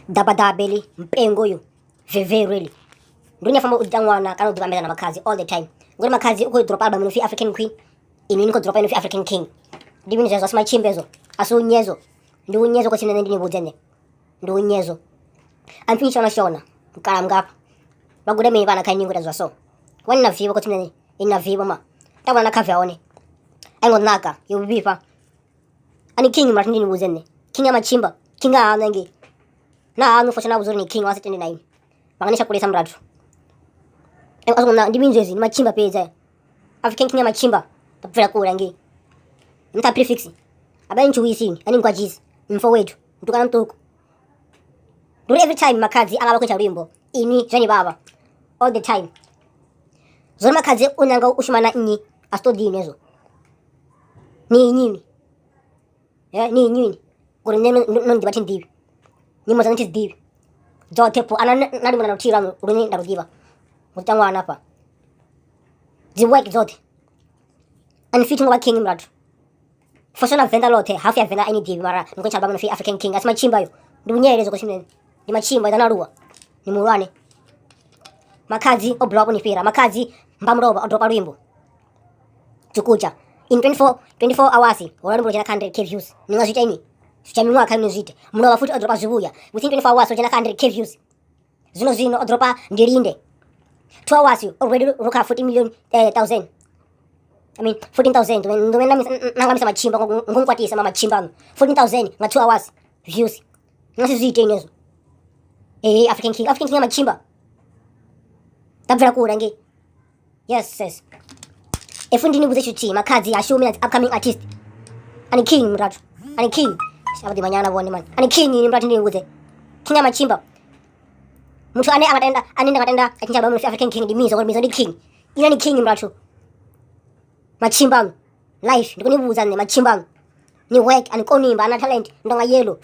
dabadabeli mpengo yo vevereli ndunya famba udangwana kana udibambela na makazi all the time ngori makazi uko drop album no fi African Queen ini niko drop no fi African King ndibini zezo asima chimbezo aso nyezo ndu nyezo ko sinene ndini budzene ndu nyezo amfini chona shona mkala mgapa bagude me bana kai ningo so wani na vivo ko sinene ina vivo ma tabana na kave aone aingo naka yubipa ani king martini budzene king ama chimba king anangi na anu foshana uzuri ni king wa 79 banganisha kulesa mradu azona ndibinjezi ni machimba peza African King machimba tapfira kula ngi nta prefix abaye nchuwisini ani ngwajizi mfo wetu mtukana mtuko do every time makazi angaba kwencha rimbo ini jani baba all the time zona makazi unanga ushimana nyi astodi nezo ni nyini ni nyini kuri neno ndibati ndibi nyimo zanti ndibi zote po ana nadi mwana utira uruni ndarudiva mutangwa anapa ziwek zote anifitting wa king mradu foshana venda lote half ya venda any divi mara nkoncha bamu fi African King asima chimba yo ndunyelezo ko shimene ni machimba danaruwa ni murwane makazi oblock ni fira makazi mbamroba odropa rwimbo tukucha in 24 hours wala mbo jana 100k views ninga zita ini chami mwaka ino zite mno futi odropa zubuya within 24 hours jana 100k views zino odropa ndirinde 2 hours already roka 40 million thousand I mean 14,000 ndo nanga misa machimba ngomkwatisa mama chimba 14,000 nga 2 hours views ngasi zite inezo African King machimba tabvira kura nge yes efundi ni buzechu chi makazi ya show me upcoming artist ani king mratu ani king shabadi manyana bone man ani king ni mratu ni buze king machimba mtu anenda ngatenda achinja bamu African King dimizo kwa mizo ni king ina ni king mratu machimba life ndiko ni buza ne machimba ni work ani konimba ana talent ndonga yellow